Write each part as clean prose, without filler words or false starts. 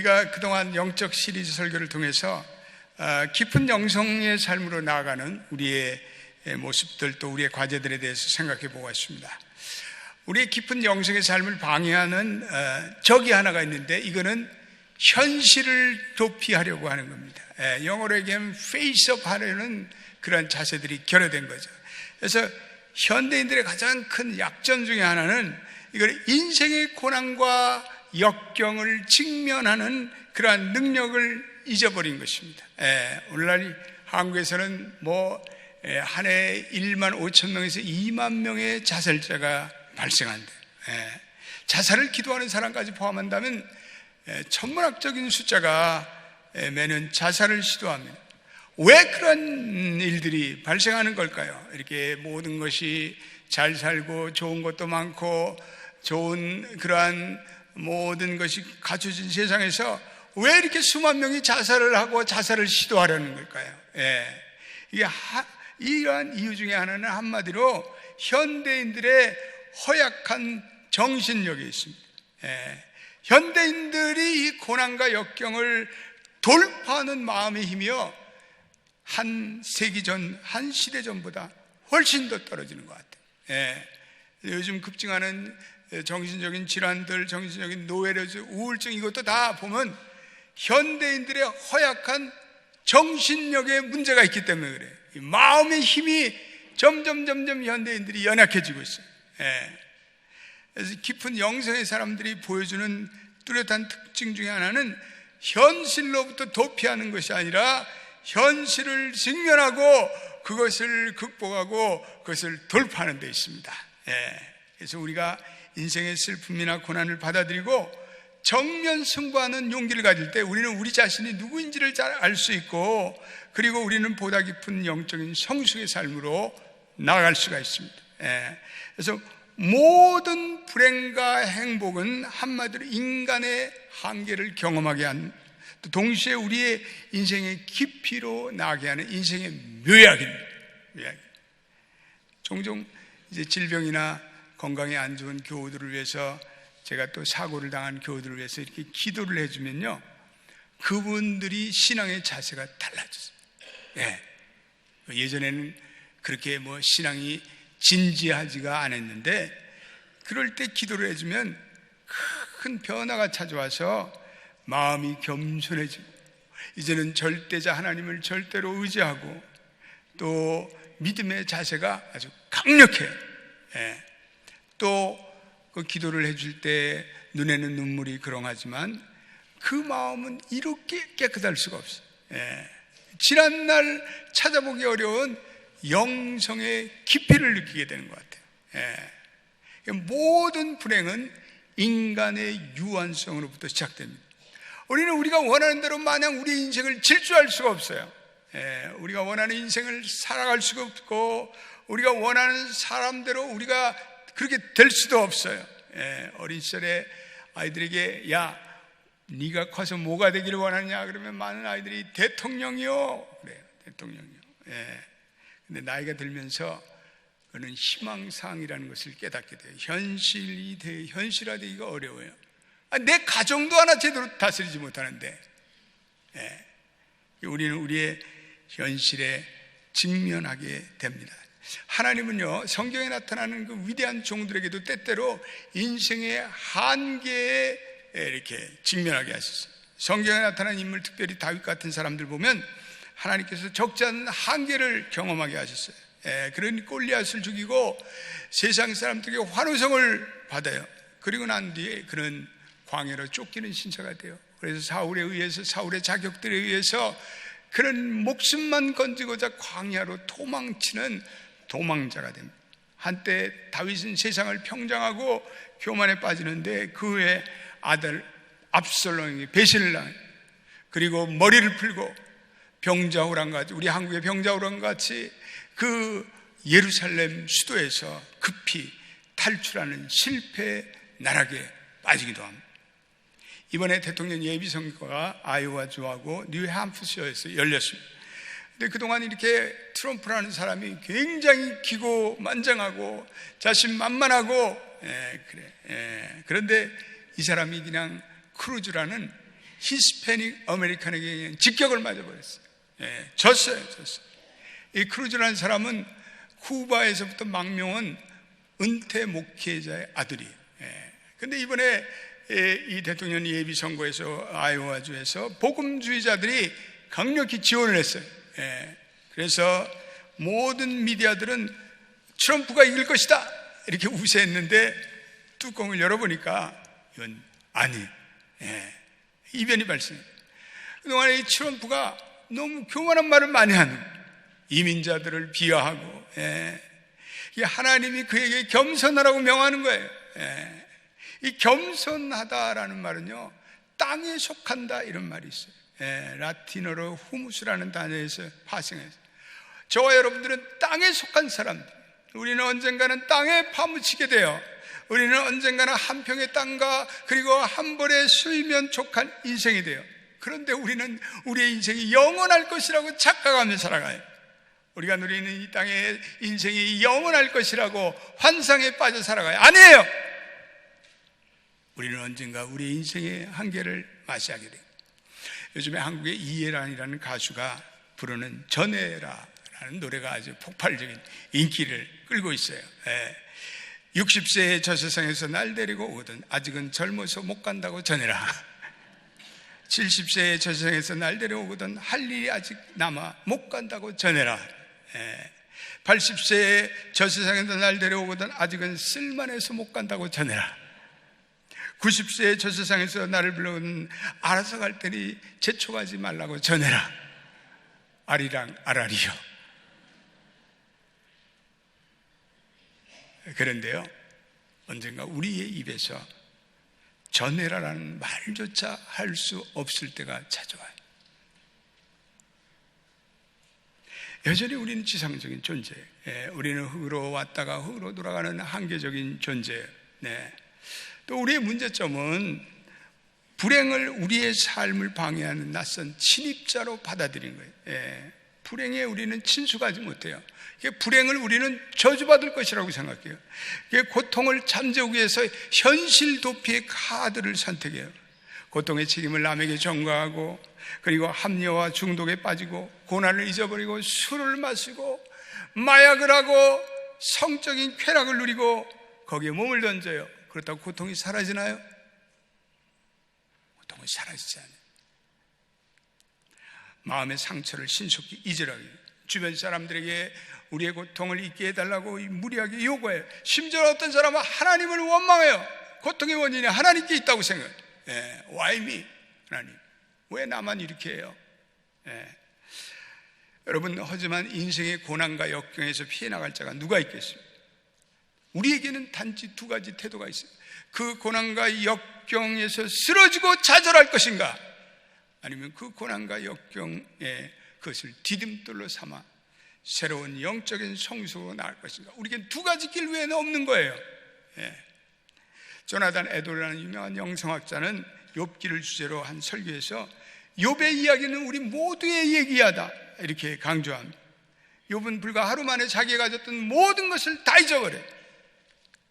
우리가 그동안 영적 시리즈 설교를 통해서 깊은 영성의 삶으로 나아가는 우리의 모습들, 또 우리의 과제들에 대해서 생각해 보고 있습니다. 우리의 깊은 영성의 삶을 방해하는 적이 하나가 있는데, 이거는 현실을 도피하려고 하는 겁니다. 영어로 얘기하면 페이스업 하려는 그런 자세들이 결여된 거죠. 그래서 현대인들의 가장 큰 약점 중에 하나는 이걸 인생의 고난과 역경을 직면하는 그러한 능력을 잊어버린 것입니다. 오늘날 한국에서는 한 해에 1만 5천 명에서 2만 명의 자살자가 발생한대. 자살을 기도하는 사람까지 포함한다면 천문학적인 숫자가 매년 자살을 시도합니다. 왜 그런 일들이 발생하는 걸까요? 이렇게 모든 것이 잘 살고 좋은 것도 많고 좋은 그러한 모든 것이 갖춰진 세상에서 왜 이렇게 수만 명이 자살을 하고 자살을 시도하려는 걸까요? 이게 이러한 이유 중에 하나는 한마디로 현대인들의 허약한 정신력이 있습니다. 현대인들이 이 고난과 역경을 돌파하는 마음의 힘이요, 한 세기 전, 한 시대 전보다 훨씬 더 떨어지는 것 같아요. 요즘 급증하는 정신적인 질환들, 정신적인 노예로즈, 우울증, 이것도 다 보면 현대인들의 허약한 정신력에 문제가 있기 때문에 그래요. 마음의 힘이 점점 현대인들이 연약해지고 있어요. 그래서 깊은 영성의 사람들이 보여주는 뚜렷한 특징 중에 하나는 현실로부터 도피하는 것이 아니라 현실을 직면하고 그것을 극복하고 그것을 돌파하는 데 있습니다. 그래서 우리가 인생의 슬픔이나 고난을 받아들이고 정면 승부하는 용기를 가질 때 우리는 우리 자신이 누구인지를 잘 알 수 있고, 그리고 우리는 보다 깊은 영적인 성숙의 삶으로 나아갈 수가 있습니다. 그래서 모든 불행과 행복은 한마디로 인간의 한계를 경험하게 한, 또 동시에 우리의 인생의 깊이로 나아가게 하는 인생의 묘약입니다. 종종 이제 질병이나 건강에 안 좋은 교우들을 위해서, 제가 또 사고를 당한 교우들을 위해서 이렇게 기도를 해주면요, 그분들이 신앙의 자세가 달라졌어요. 예전에는 그렇게 신앙이 진지하지가 않았는데, 그럴 때 기도를 해주면 큰 변화가 찾아와서 마음이 겸손해지고, 이제는 절대자 하나님을 절대로 의지하고, 또 믿음의 자세가 아주 강력해요. 또 그 기도를 해줄 때 눈에는 눈물이 그렁하지만 그 마음은 이렇게 깨끗할 수가 없어요. 지난날 찾아보기 어려운 영성의 깊이를 느끼게 되는 것 같아요. 모든 불행은 인간의 유한성으로부터 시작됩니다. 우리는 우리가 원하는 대로 마냥 우리 인생을 질주할 수가 없어요. 우리가 원하는 인생을 살아갈 수가 없고, 우리가 원하는 사람대로 우리가 그렇게 될 수도 없어요. 어린 시절에 아이들에게 야, 네가 커서 뭐가 되기를 원하느냐 그러면 많은 아이들이 대통령이요 그래요. 대통령이요. 근데 나이가 들면서 그는 희망사항이라는 것을 깨닫게 돼요. 현실화되기가 어려워요. 내 가정도 하나 제대로 다스리지 못하는데, 우리는 우리의 현실에 직면하게 됩니다. 하나님은요, 성경에 나타나는 그 위대한 종들에게도 때때로 인생의 한계에 이렇게 직면하게 하셨어요. 성경에 나타난 인물, 특별히 다윗 같은 사람들 보면 하나님께서 적지 않은 한계를 경험하게 하셨어요. 그런 골리앗을 죽이고 세상 사람들에게 환호성을 받아요. 그리고 난 뒤에 그는 광야로 쫓기는 신사가 돼요. 그래서 사울의 자격들에 의해서 그런 목숨만 건지고자 광야로 도망치는 도망자가 됩니다. 한때 다윗은 세상을 평정하고 교만에 빠지는데 그 후에 아들 압살롬이 배신을 당해요. 그리고 머리를 풀고 병자호랑 같이, 우리 한국의 병자호랑 같이 그 예루살렘 수도에서 급히 탈출하는 실패 나락에 빠지기도 합니다. 이번에 대통령 예비선거가 아이오와주하고 뉴햄프셔에서 열렸습니다. 근데 그동안 이렇게 트럼프라는 사람이 굉장히 기고만장하고 자신만만하고 그런데 이 사람이 그냥 크루즈라는 히스패닉 아메리칸에게 직격을 맞아버렸어요. 졌어요. 이 크루즈라는 사람은 쿠바에서부터 망명한 은퇴 목회자의 아들이에요. 근데 이번에 이 대통령 예비 선거에서 아이오와주에서 복음주의자들이 강력히 지원을 했어요. 그래서 모든 미디어들은 트럼프가 이길 것이다 이렇게 우세했는데 뚜껑을 열어보니까 이건 아니에요. 이변이 발생해요. 그동안에 이 트럼프가 너무 교만한 말을 많이 하는, 이민자들을 비하하고, 하나님이 그에게 겸손하라고 명하는 거예요. 이 겸손하다라는 말은요, 땅에 속한다 이런 말이 있어요. 라틴어로 후무스라는 단어에서 파생해서, 저와 여러분들은 땅에 속한 사람들, 우리는 언젠가는 땅에 파묻히게 돼요. 우리는 언젠가는 한 평의 땅과 그리고 한 벌의 수이면족한 인생이 돼요. 그런데 우리는 우리의 인생이 영원할 것이라고 착각하며 살아가요. 우리가 누리는 이 땅의 인생이 영원할 것이라고 환상에 빠져 살아가요. 아니에요. 우리는 언젠가 우리의 인생의 한계를 맞이하게 돼요. 요즘에 한국의 이해란이라는 가수가 부르는 전해라라는 노래가 아주 폭발적인 인기를 끌고 있어요. 60세의 저 세상에서 날 데리고 오거든 아직은 젊어서 못 간다고 전해라. 70세의 저 세상에서 날 데려오거든 할 일이 아직 남아 못 간다고 전해라. 80세의 저 세상에서 날 데려오거든 아직은 쓸만해서 못 간다고 전해라. 90세의 저 세상에서 나를 불러오거든 알아서 갈 테니 재촉하지 말라고 전해라. 아리랑 아라리요. 그런데요, 언젠가 우리의 입에서 전해라라는 말조차 할 수 없을 때가 찾아와요. 여전히 우리는 지상적인 존재예요. 우리는 흙으로 왔다가 흙으로 돌아가는 한계적인 존재예요. 또 우리의 문제점은 불행을 우리의 삶을 방해하는 낯선 침입자로 받아들인 거예요. 불행에 우리는 친숙하지 못해요. 불행을 우리는 저주받을 것이라고 생각해요. 고통을 잠재우기 위해서 현실 도피의 카드를 선택해요. 고통의 책임을 남에게 전가하고, 그리고 합리화와 중독에 빠지고, 고난을 잊어버리고, 술을 마시고, 마약을 하고, 성적인 쾌락을 누리고, 거기에 몸을 던져요. 그렇다고 고통이 사라지나요? 고통이 사라지지 않아요. 마음의 상처를 신속히 잊으라고 해요. 주변 사람들에게 우리의 고통을 잊게 해달라고 무리하게 요구해요. 심지어 어떤 사람은 하나님을 원망해요. 고통의 원인이 하나님께 있다고 생각해요. Why me? 하나님, 왜 나만 이렇게 해요? 여러분, 하지만 인생의 고난과 역경에서 피해 나갈 자가 누가 있겠어요? 우리에게는 단지 두 가지 태도가 있어요. 그 고난과 역경에서 쓰러지고 좌절할 것인가, 아니면 그 고난과 역경에 그것을 디딤돌로 삼아 새로운 영적인 성숙으로 나갈 것인가. 우리에겐 두 가지 길 외에는 없는 거예요. 조나단 에돌라는 유명한 영성학자는 욥기를 주제로 한 설교에서 욥의 이야기는 우리 모두의 얘기하다 이렇게 강조합니다. 욥은 불과 하루 만에 자기가 가졌던 모든 것을 다 잊어버려요.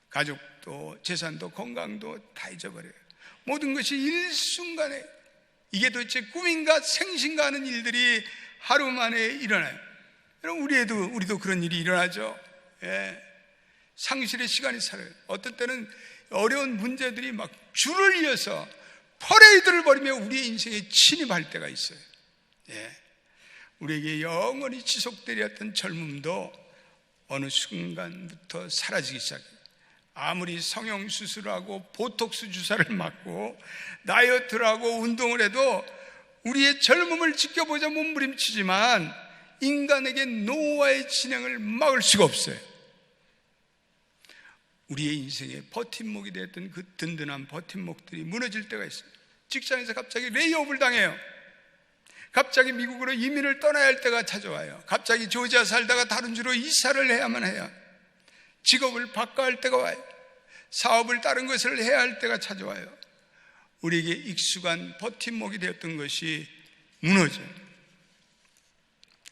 가족도 재산도 건강도 다 잊어버려요. 모든 것이 일순간에, 이게 도대체 꿈인가 생신가 하는 일들이 하루 만에 일어나요. 여러분, 우리도 그런 일이 일어나죠. 상실의 시간이 살아요. 어떤 때는 어려운 문제들이 막 줄을 이어서 퍼레이드를 벌이며 우리의 인생에 침입할 때가 있어요. 우리에게 영원히 지속되려 했던 젊음도 어느 순간부터 사라지기 시작해요. 아무리 성형수술을 하고 보톡스 주사를 맞고 다이어트를 하고 운동을 해도 우리의 젊음을 지켜보자 몸부림치지만 인간에게 노화의 진행을 막을 수가 없어요. 우리의 인생의 버팀목이 되었던 그 든든한 버팀목들이 무너질 때가 있어요. 직장에서 갑자기 레이업을 당해요. 갑자기 미국으로 이민을 떠나야 할 때가 찾아와요. 갑자기 조지아 살다가 다른 주로 이사를 해야만 해요. 직업을 바꿔야 할 때가 와요. 사업을 다른 것을 해야 할 때가 찾아와요. 우리에게 익숙한 버팀목이 되었던 것이 무너져요.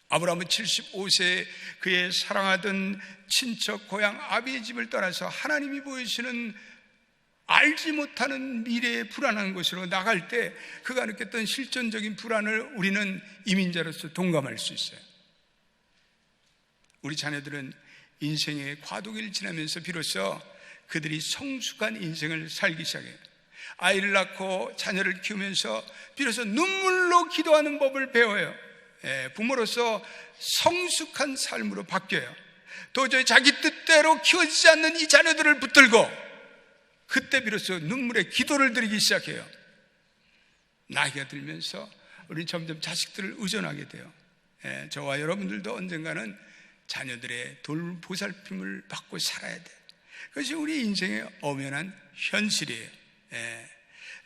아브라함은 75세에 그의 사랑하던 친척 고향 아비의 집을 떠나서 하나님이 보이시는 알지 못하는 미래의 불안한 곳으로 나갈 때 그가 느꼈던 실존적인 불안을 우리는 이민자로서 동감할 수 있어요. 우리 자녀들은 인생의 과도기를 지나면서 비로소 그들이 성숙한 인생을 살기 시작해요. 아이를 낳고 자녀를 키우면서 비로소 눈물로 기도하는 법을 배워요. 부모로서 성숙한 삶으로 바뀌어요. 도저히 자기 뜻대로 키워지지 않는 이 자녀들을 붙들고 그때 비로소 눈물의 기도를 드리기 시작해요. 나이가 들면서 우리 점점 자식들을 의존하게 돼요. 저와 여러분들도 언젠가는 자녀들의 돌보살핌을 받고 살아야 돼. 그것이 우리 인생의 엄연한 현실이에요.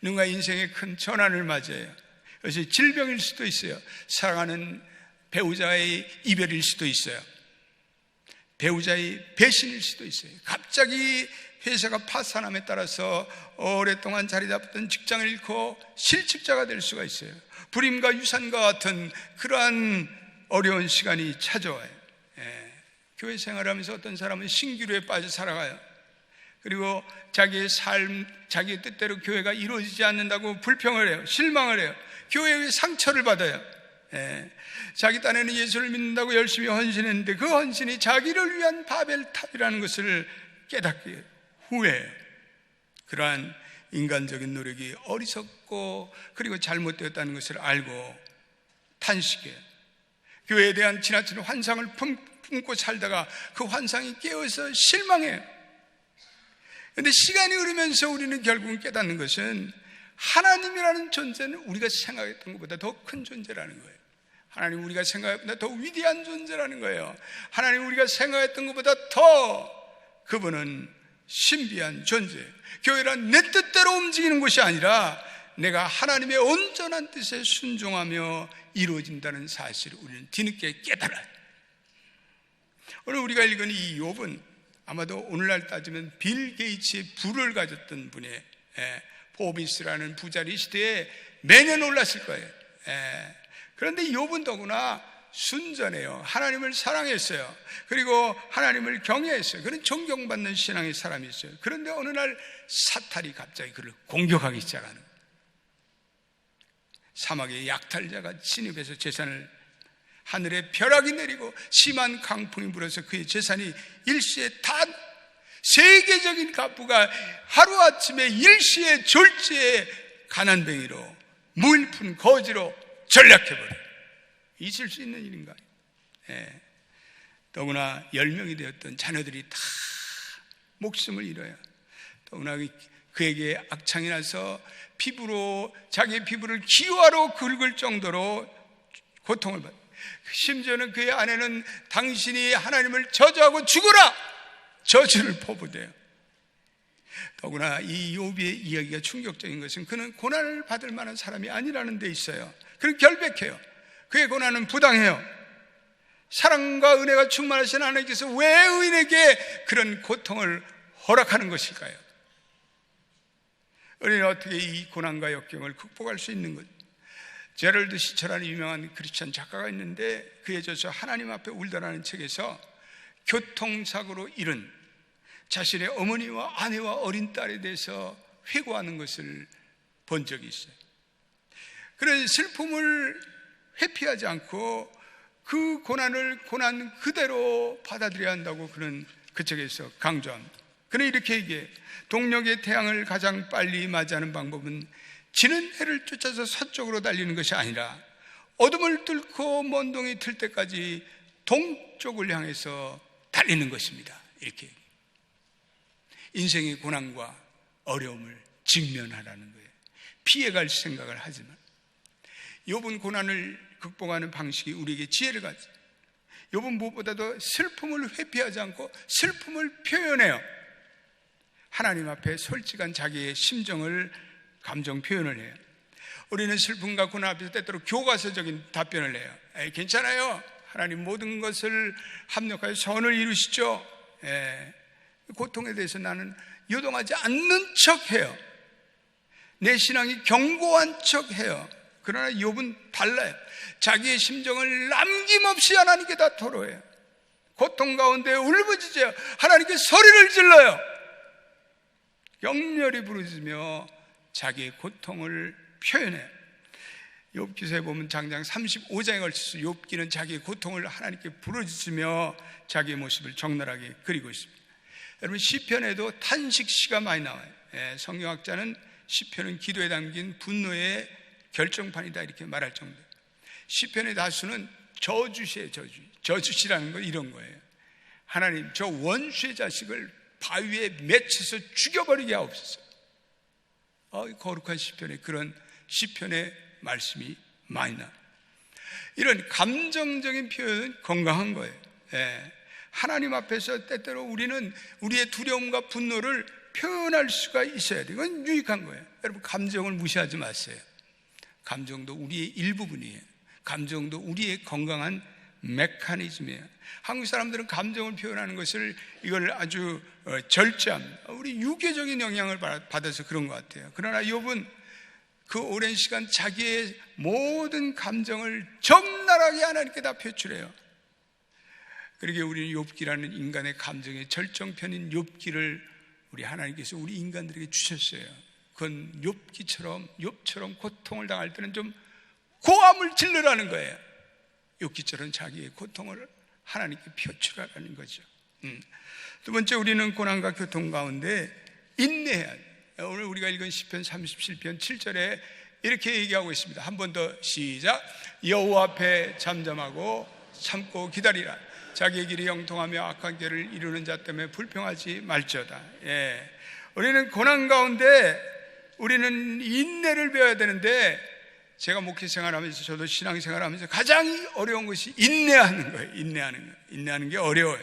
누군가 인생의 큰 전환을 맞이해요. 그것이 질병일 수도 있어요. 사랑하는 배우자의 이별일 수도 있어요. 배우자의 배신일 수도 있어요. 갑자기 회사가 파산함에 따라서 오랫동안 자리 잡았던 직장을 잃고 실직자가 될 수가 있어요. 불임과 유산과 같은 그러한 어려운 시간이 찾아와요. 교회 생활하면서 어떤 사람은 신기루에 빠져 살아가요. 그리고 자기의 삶, 자기의 뜻대로 교회가 이루어지지 않는다고 불평을 해요. 실망을 해요. 교회의 상처를 받아요. 자기 딴에는 예수를 믿는다고 열심히 헌신했는데 그 헌신이 자기를 위한 바벨탑이라는 것을 깨닫게 후회해요. 그러한 인간적인 노력이 어리석고 그리고 잘못되었다는 것을 알고 탄식해요. 교회에 대한 지나친 환상을 품고 살다가 그 환상이 깨어서 실망해요. 그런데 시간이 흐르면서 우리는 결국은 깨닫는 것은 하나님이라는 존재는 우리가 생각했던 것보다 더 큰 존재라는 거예요. 하나님 우리가 생각했던 것보다 더 위대한 존재라는 거예요. 하나님 우리가 생각했던 것보다 더 그분은 신비한 존재. 교회란 내 뜻대로 움직이는 것이 아니라 내가 하나님의 온전한 뜻에 순종하며 이루어진다는 사실을 우리는 뒤늦게 깨달아요. 오늘 우리가 읽은 이 욥은 아마도 오늘날 따지면 빌 게이츠의 부를 가졌던 분의 포비스라는 부자리 시대에 매년 올랐을 거예요. 그런데 욥은 더구나 순전해요. 하나님을 사랑했어요. 그리고 하나님을 경외했어요. 그런 존경받는 신앙의 사람이었어요. 그런데 어느 날 사탄이 갑자기 그를 공격하기 시작하는 거예요. 사막의 약탈자가 진입해서 재산을 하늘에 벼락이 내리고 심한 강풍이 불어서 그의 재산이 일시에 다 세계적인 갑부가 하루아침에 일시에 졸지에 가난뱅이로 무일푼 거지로 전락해버려요. 있을 수 있는 일인가요? 더구나 10명이 되었던 자녀들이 다 목숨을 잃어요. 더구나 그에게 악창이 나서 피부로 자기의 피부를 기와로 긁을 정도로 고통을 받아요. 심지어는 그의 아내는 당신이 하나님을 저주하고 죽어라! 저주를 퍼부대요. 더구나 이 욥의 이야기가 충격적인 것은 그는 고난을 받을 만한 사람이 아니라는 데 있어요. 그는 결백해요. 그의 고난은 부당해요. 사랑과 은혜가 충만하신 하나님께서 왜 의인에게 그런 고통을 허락하는 것일까요? 우리는 어떻게 이 고난과 역경을 극복할 수 있는 것? 제럴드 시처라는 유명한 크리스천 작가가 있는데 그의 저서 하나님 앞에 울다라는 책에서 교통사고로 잃은 자신의 어머니와 아내와 어린 딸에 대해서 회고하는 것을 본 적이 있어요. 그런 슬픔을 회피하지 않고 그 고난을 고난 그대로 받아들여야 한다고 그는 그 책에서 강조합니다. 그는 이렇게 얘기해요. 동력의 태양을 가장 빨리 맞이하는 방법은 지는 해를 쫓아서 서쪽으로 달리는 것이 아니라 어둠을 뚫고 먼 동이 틀 때까지 동쪽을 향해서 달리는 것입니다. 이렇게 인생의 고난과 어려움을 직면하라는 거예요. 피해갈 생각을 하지만 욥은 고난을 극복하는 방식이 우리에게 지혜를 가져. 욥은 무엇보다도 슬픔을 회피하지 않고 슬픔을 표현해요. 하나님 앞에 솔직한 자기의 심정을 감정 표현을 해요. 우리는 슬픔과 고난 앞에서 때때로 교과서적인 답변을 해요. 괜찮아요. 하나님 모든 것을 합력하여 선을 이루시죠. 고통에 대해서 나는 요동하지 않는 척해요. 내 신앙이 견고한 척해요. 그러나 욥은 달라요. 자기의 심정을 남김없이 하나님께 다 토로해요. 고통 가운데 울부짖어요. 하나님께 소리를 질러요. 격렬히 부르짖으며 자기의 고통을 표현해요. 욥기서에 보면 장장 35장에 걸쳐서 욥기는 자기의 고통을 하나님께 부르짖으며 자기의 모습을 적나라하게 그리고 있습니다. 여러분, 시편에도 탄식시가 많이 나와요. 성경학자는 시편은 기도에 담긴 분노의 결정판이다 이렇게 말할 정도예요. 시편의 다수는 저주시예요. 저주시라는 건 이런 거예요. 하나님, 저 원수의 자식을 바위에 맺혀서 죽여버리게 하옵소서. 거룩한 시편에 그런 시편의 말씀이 많이 나와요. 이런 감정적인 표현은 건강한 거예요. 하나님 앞에서 때때로 우리는 우리의 두려움과 분노를 표현할 수가 있어야 돼요. 이건 유익한 거예요. 여러분, 감정을 무시하지 마세요. 감정도 우리의 일부분이에요. 감정도 우리의 건강한 메커니즘이에요. 한국 사람들은 감정을 표현하는 것을 이걸 아주 절제합니다. 우리 유교적인 영향을 받아서 그런 것 같아요. 그러나 욥은 그 오랜 시간 자기의 모든 감정을 적나라하게 하나님께 다 표출해요. 그러기에 우리는 욥기라는 인간의 감정의 절정편인 욥기를 우리 하나님께서 우리 인간들에게 주셨어요. 그건 욥처럼 고통을 당할 때는 좀 고함을 질러라는 거예요. 욥기처럼 자기의 고통을 하나님께 표출하라는 거죠. 두 번째, 우리는 고난과 고통 가운데 인내해야 돼요. 오늘 우리가 읽은 시편 37편 7절에 이렇게 얘기하고 있습니다. 한 번 더 시작. 여호와 앞에 잠잠하고 참고 기다리라. 자기의 길이 형통하며 악한 길을 이루는 자 때문에 불평하지 말지어다. 우리는 고난 가운데 우리는 인내를 배워야 되는데, 제가 목회 생활하면서 저도 신앙 생활하면서 가장 어려운 것이 인내하는 거예요. 인내하는 게 어려워요.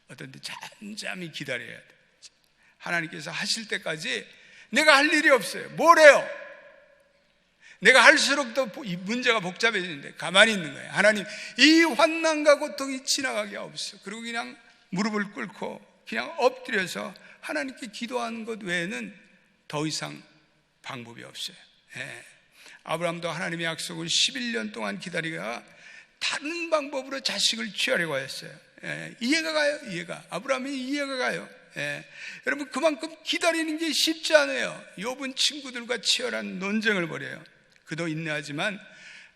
어떤 데 잠잠히 기다려야 돼. 하나님께서 하실 때까지 내가 할 일이 없어요. 뭘 해요? 내가 할수록 더 문제가 복잡해지는데 가만히 있는 거예요. 하나님, 이 환난과 고통이 지나가게 하옵소서. 그리고 그냥 무릎을 꿇고 그냥 엎드려서 하나님께 기도하는 것 외에는 더 이상 방법이 없어요. 아브라함도 하나님의 약속을 11년 동안 기다리다가 다른 방법으로 자식을 취하려고 했어요. 이해가 가요. 아브라함이 이해가 가요. 여러분, 그만큼 기다리는 게 쉽지 않아요. 욥은 친구들과 치열한 논쟁을 벌여요. 그도 인내하지만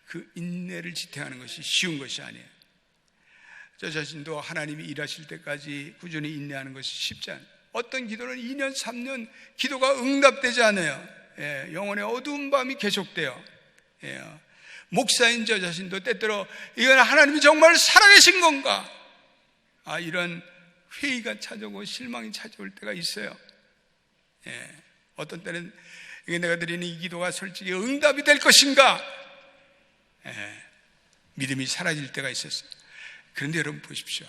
그 인내를 지탱하는 것이 쉬운 것이 아니에요. 저 자신도 하나님이 일하실 때까지 꾸준히 인내하는 것이 쉽지 않아요. 어떤 기도는 2년 3년 기도가 응답되지 않아요. 영혼의 어두운 밤이 계속돼요. 목사인 저 자신도 때때로 이건 하나님이 정말 살아계신 건가? 이런 회의가 찾아오고 실망이 찾아올 때가 있어요. 어떤 때는 이게 내가 드리는 이 기도가 솔직히 응답이 될 것인가? 믿음이 사라질 때가 있었어요. 그런데 여러분 보십시오.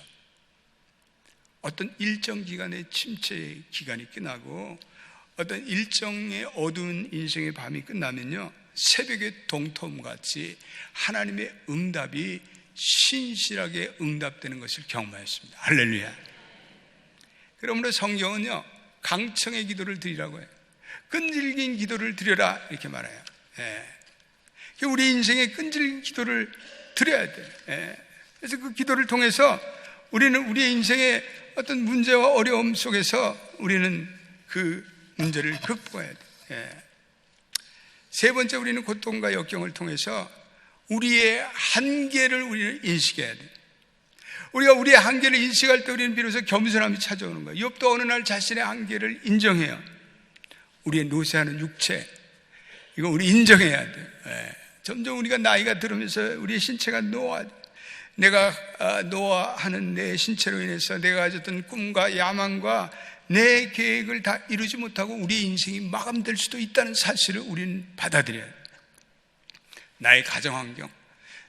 어떤 일정 기간의 침체의 기간이 끝나고 어떤 일정의 어두운 인생의 밤이 끝나면요, 새벽의 동토음같이 하나님의 응답이 신실하게 응답되는 것을 경험하였습니다. 할렐루야. 그러므로 성경은요, 강청의 기도를 드리라고 해요. 끈질긴 기도를 드려라 이렇게 말해요. 우리 인생의 끈질긴 기도를 드려야 돼요. 그래서 그 기도를 통해서 우리는 우리의 인생의 어떤 문제와 어려움 속에서 우리는 그 문제를 극복해야 돼요. 세 번째, 우리는 고통과 역경을 통해서 우리의 한계를 우리는 인식해야 돼요. 우리가 우리의 한계를 인식할 때 우리는 비로소 겸손함이 찾아오는 거예요. 욥도 어느 날 자신의 한계를 인정해요. 우리의 노쇠하는 육체, 이거 우리 인정해야 돼요. 점점 우리가 나이가 들으면서 우리의 신체가 내가 노화하는 내 신체로 인해서 내가 가졌던 꿈과 야망과 내 계획을 다 이루지 못하고 우리 인생이 마감될 수도 있다는 사실을 우리는 받아들여야 돼요. 나의 가정환경,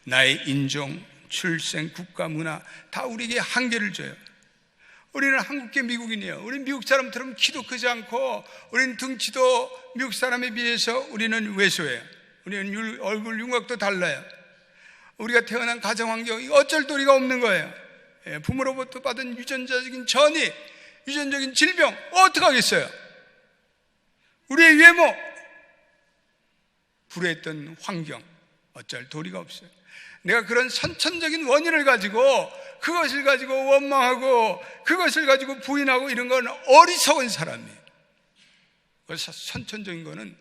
나의 인종, 출생, 국가, 문화 다 우리에게 한계를 줘요. 우리는 한국계 미국인이에요. 우리는 미국 사람처럼 키도 크지 않고 우리는 등치도 미국 사람에 비해서 우리는 왜소해요. 우리는 얼굴 윤곽도 달라요. 우리가 태어난 가정환경이 어쩔 도리가 없는 거예요. 부모로부터 받은 유전자적인 전이, 유전적인 질병 어떻게 하겠어요? 우리의 외모, 불우했던 환경 어쩔 도리가 없어요. 내가 그런 선천적인 원인을 가지고 그것을 가지고 원망하고 그것을 가지고 부인하고 이런 건 어리석은 사람이에요. 그래서 선천적인 거는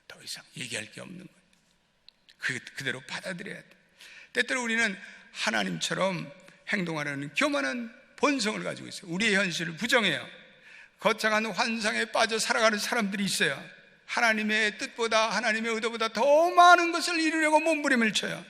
더 이상 얘기할 게 없는 거예요. 그대로 받아들여야 돼. 때때로 우리는 하나님처럼 행동하려는 교만한 본성을 가지고 있어요. 우리의 현실을 부정해요. 거창한 환상에 빠져 살아가는 사람들이 있어요. 하나님의 뜻보다, 하나님의 의도보다 더 많은 것을 이루려고 몸부림을 쳐요.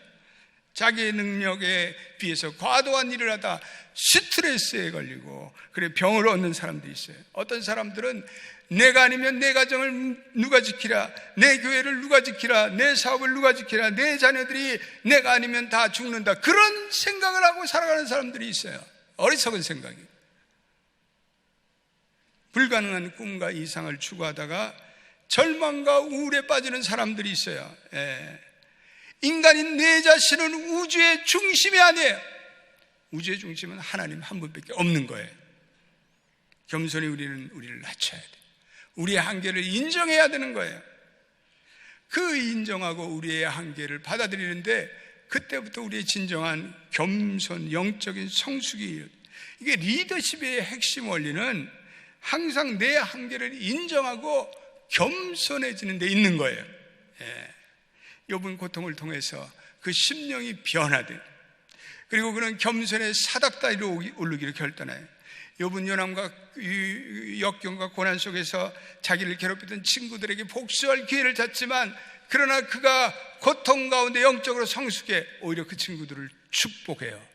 자기의 능력에 비해서 과도한 일을 하다 스트레스에 걸리고 그래 병을 얻는 사람들이 있어요. 어떤 사람들은 내가 아니면 내 가정을 누가 지키라, 내 교회를 누가 지키라, 내 사업을 누가 지키라, 내 자녀들이 내가 아니면 다 죽는다, 그런 생각을 하고 살아가는 사람들이 있어요. 어리석은 생각이. 불가능한 꿈과 이상을 추구하다가 절망과 우울에 빠지는 사람들이 있어요. 인간인 내 자신은 우주의 중심이 아니에요. 우주의 중심은 하나님 한 분밖에 없는 거예요. 겸손히 우리를 낮춰야 돼요. 우리의 한계를 인정해야 되는 거예요. 그 인정하고 우리의 한계를 받아들이는데 그때부터 우리의 진정한 겸손, 영적인 성숙이, 이게 리더십의 핵심 원리는 항상 내 한계를 인정하고 겸손해지는 데 있는 거예요. 욥은 고통을 통해서 그 심령이 변화돼요. 그리고 그는 겸손의 사닥다리로 오르기를 결단해요. 욥은 연함과 역경과 고난 속에서 자기를 괴롭히던 친구들에게 복수할 기회를 잡지만, 그러나 그가 고통 가운데 영적으로 성숙해 오히려 그 친구들을 축복해요.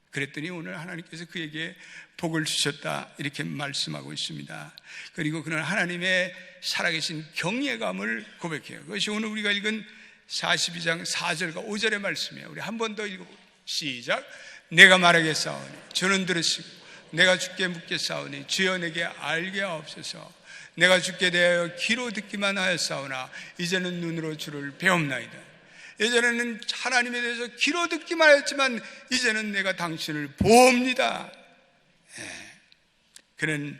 그랬더니 오늘 하나님께서 그에게 복을 주셨다, 이렇게 말씀하고 있습니다. 그리고 그는 하나님의 살아계신 경외감을 고백해요. 그것이 오늘 우리가 읽은 42장 4절과 5절의 말씀이에요. 우리 한 번 더 읽어보죠. 시작. 내가 말하겠사오니 주는 들으시고 내가 주께 묻겠사오니 주여 내게 알게 하옵소서. 내가 주께 대하여 귀로 듣기만 하였사오나 이제는 눈으로 주를 배움나이다. 예전에는 하나님에 대해서 귀로 듣기만 했지만 이제는 내가 당신을 보옵니다. 그는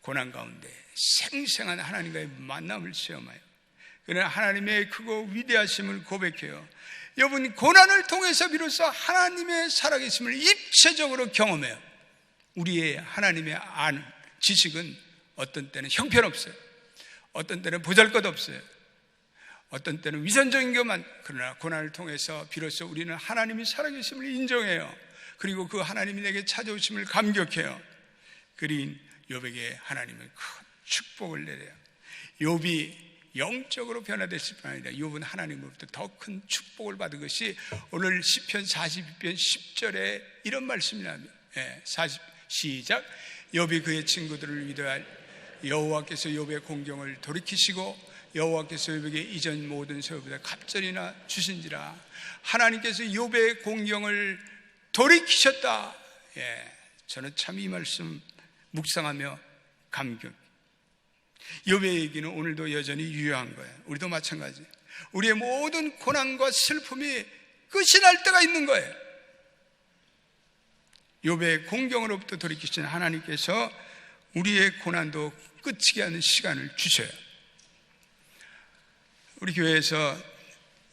고난 가운데 생생한 하나님과의 만남을 체험하여 그는 하나님의 크고 위대하심을 고백해요. 여러분, 고난을 통해서 비로소 하나님의 살아계심을 입체적으로 경험해요. 우리의 하나님의 아는 지식은 어떤 때는 형편없어요. 어떤 때는 보잘것없어요. 어떤 때는 위선적인 것만. 그러나 고난을 통해서 비로소 우리는 하나님이 살아계심을 인정해요. 그리고 그 하나님이 내게 찾아오심을 감격해요. 그린 욥에게 하나님은 큰 축복을 내려요. 욥이 영적으로 변화됐을 뿐 아니라 욥은 하나님으로부터 더 큰 축복을 받은 것이 오늘 시편 42편 10절에 이런 말씀이 나옵니다. 시작. 욥이 그의 친구들을 위로할 여호와께서 욥의 공경을 돌이키시고 여호와께서 욥에게 이전 모든 세월보다 갑절이나 주신지라. 하나님께서 욥의 공경을 돌이키셨다. 저는 참 이 말씀 묵상하며 감격. 욥의 얘기는 오늘도 여전히 유효한 거예요. 우리도 마찬가지. 우리의 모든 고난과 슬픔이 끝이 날 때가 있는 거예요. 욥의 공경으로부터 돌이키신 하나님께서 우리의 고난도 끝이게 하는 시간을 주셔요. 우리 교회에서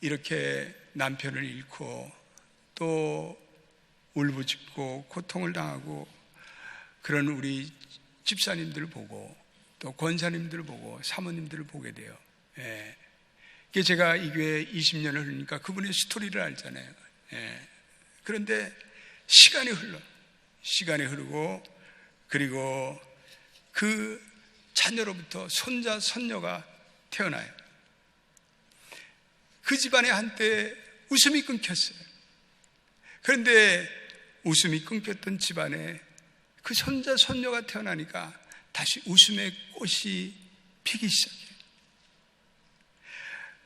이렇게 남편을 잃고 또 울부짖고 고통을 당하고 그런 우리 집사님들을 보고 또 권사님들을 보고 사모님들을 보게 돼요. 제가 이 교회에 20년을 흐르니까 그분의 스토리를 알잖아요. 그런데 시간이 흐르고 그리고 그 자녀로부터 손자, 손녀가 태어나요. 그 집안에 한때 웃음이 끊겼어요. 그런데 웃음이 끊겼던 집안에 그 손자, 손녀가 태어나니까 다시 웃음의 꽃이 피기 시작해요.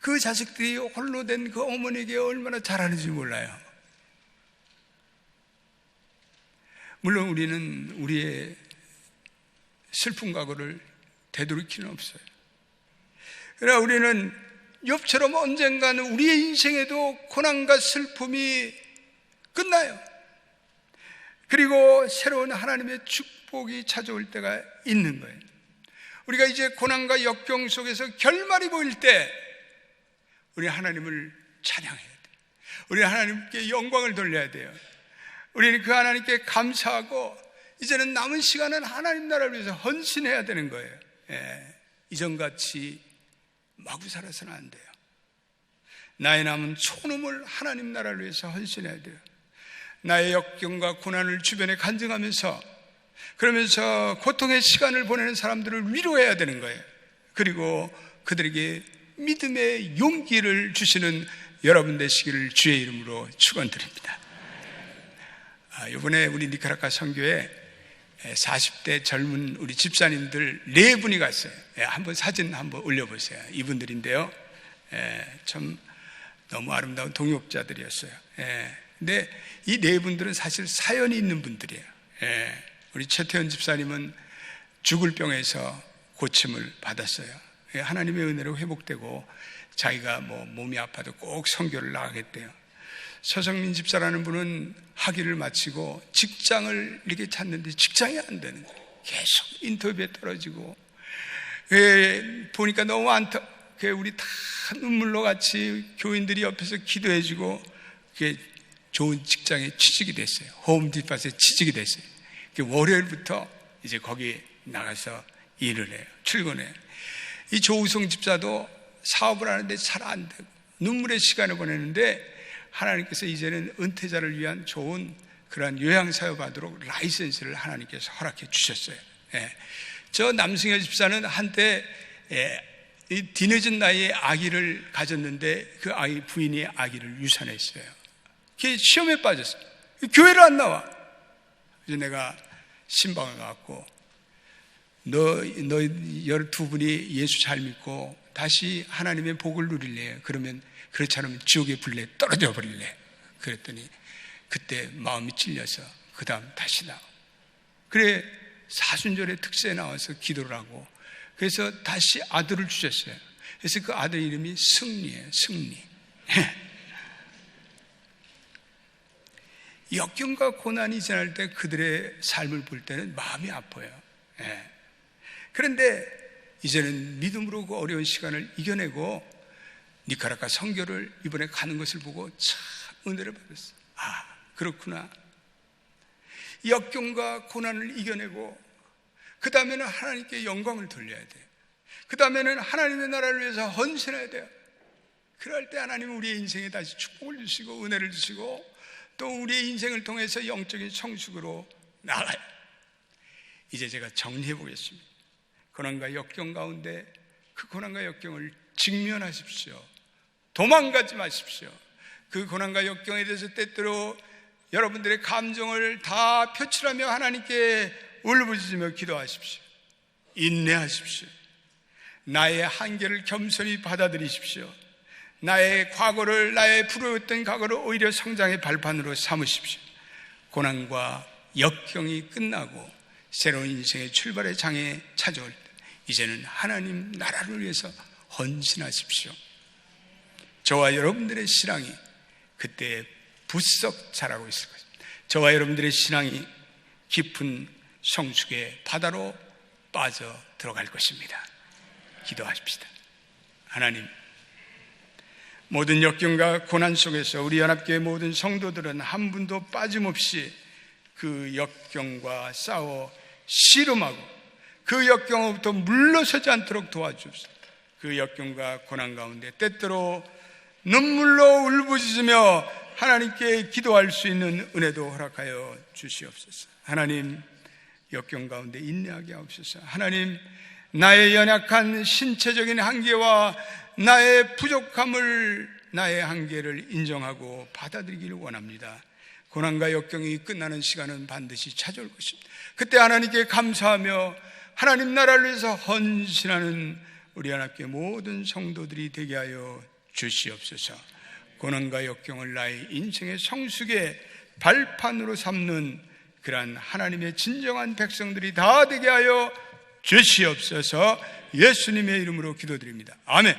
그 자식들이 홀로 된 그 어머니에게 얼마나 잘하는지 몰라요. 물론 우리는 우리의 슬픈 과거를 되돌이키는 없어요. 그러나 우리는 욥처럼 언젠가는 우리의 인생에도 고난과 슬픔이 끝나요. 그리고 새로운 하나님의 축복이 찾아올 때가 있는 거예요. 우리가 이제 고난과 역경 속에서 결말이 보일 때 우리 하나님을 찬양해야 돼요. 우리 하나님께 영광을 돌려야 돼요. 우리는 그 하나님께 감사하고 이제는 남은 시간은 하나님 나라를 위해서 헌신해야 되는 거예요. 이전같이 마구 살아서는 안 돼요. 나의 남은 초놈을 하나님 나라를 위해서 헌신해야 돼요. 나의 역경과 고난을 주변에 간증하면서, 그러면서 고통의 시간을 보내는 사람들을 위로해야 되는 거예요. 그리고 그들에게 믿음의 용기를 주시는 여러분 되시기를 주의 이름으로 축원드립니다. 이번에 우리 니카라과 선교에 40대 젊은 우리 집사님들 4분이 갔어요. 한번 사진 한번 올려보세요. 이분들인데요, 참 너무 아름다운 동역자들이었어요. 근데 이 4분들은 사실 사연이 있는 분들이에요. 우리 최태현 집사님은 죽을 병에서 고침을 받았어요. 하나님의 은혜로 회복되고 자기가 몸이 아파도 꼭 선교를 나가겠대요. 서성민 집사라는 분은 학위를 마치고 직장을 이렇게 찾는데 직장이 안 되는 거예요. 계속 인터뷰에 떨어지고, 보니까 너무 우리 다 눈물로 같이 교인들이 옆에서 기도해주고 좋은 직장에 취직이 됐어요. 홈디팟에 취직이 됐어요. 월요일부터 이제 거기 나가서 일을 해요. 출근해요. 이 조우성 집사도 사업을 하는데 잘 안 되고 눈물의 시간을 보내는데, 하나님께서 이제는 은퇴자를 위한 좋은 그러한 요양사역 하도록 라이센스를 하나님께서 허락해 주셨어요. 저 남승현 집사는 한때 이 뒤늦은 나이에 아기를 가졌는데 그 아이 부인이 아기를 유산했어요. 그게 시험에 빠졌어요. 교회를 안 나와. 그래서 내가 신방을 갖고 너 12분이 예수 잘 믿고 다시 하나님의 복을 누릴래? 그러면 그렇지 않으면 지옥의 불에 떨어져 버릴래? 그랬더니 그때 마음이 찔려서 그 다음 다시 나와. 그래 사순절의 특세에 나와서 기도를 하고, 그래서 다시 아들을 주셨어요. 그래서 그 아들 이름이 승리예요. 승리. 역경과 고난이 지날 때 그들의 삶을 볼 때는 마음이 아파요. 그런데 이제는 믿음으로 그 어려운 시간을 이겨내고 니카라과 선교를 이번에 가는 것을 보고 참 은혜를 받았어요. 그렇구나. 역경과 고난을 이겨내고 그 다음에는 하나님께 영광을 돌려야 돼요. 그 다음에는 하나님의 나라를 위해서 헌신해야 돼요. 그럴 때 하나님은 우리의 인생에 다시 축복을 주시고 은혜를 주시고 또 우리의 인생을 통해서 영적인 성숙으로 나아가요. 이제 제가 정리해 보겠습니다. 고난과 역경 가운데 그 고난과 역경을 직면하십시오. 도망가지 마십시오. 그 고난과 역경에 대해서 때때로 여러분들의 감정을 다 표출하며 하나님께 울부짖으며 기도하십시오. 인내하십시오. 나의 한계를 겸손히 받아들이십시오. 나의 과거를, 나의 불우했던 과거를 오히려 성장의 발판으로 삼으십시오. 고난과 역경이 끝나고 새로운 인생의 출발의 장에 찾아올 때 이제는 하나님 나라를 위해서 헌신하십시오. 저와 여러분들의 신앙이 그때 부쩍 자라고 있을 것입니다. 저와 여러분들의 신앙이 깊은 성숙의 바다로 빠져 들어갈 것입니다. 기도하십시다. 하나님, 모든 역경과 고난 속에서 우리 연합교회 모든 성도들은 한 분도 빠짐없이 그 역경과 싸워 씨름하고 그 역경으로부터 물러서지 않도록 도와주옵소서. 그 역경과 고난 가운데 때때로 눈물로 울부짖으며 하나님께 기도할 수 있는 은혜도 허락하여 주시옵소서. 하나님, 역경 가운데 인내하게 하옵소서. 하나님, 나의 연약한 신체적인 한계와 나의 부족함을, 나의 한계를 인정하고 받아들이기를 원합니다. 고난과 역경이 끝나는 시간은 반드시 찾아올 것입니다. 그때 하나님께 감사하며 하나님 나라를 위해서 헌신하는 우리 하나님께 모든 성도들이 되게 하여 주시옵소서. 고난과 역경을 나의 인생의 성숙의 발판으로 삼는 그러한 하나님의 진정한 백성들이 다 되게 하여 주시옵소서. 예수님의 이름으로 기도드립니다. 아멘.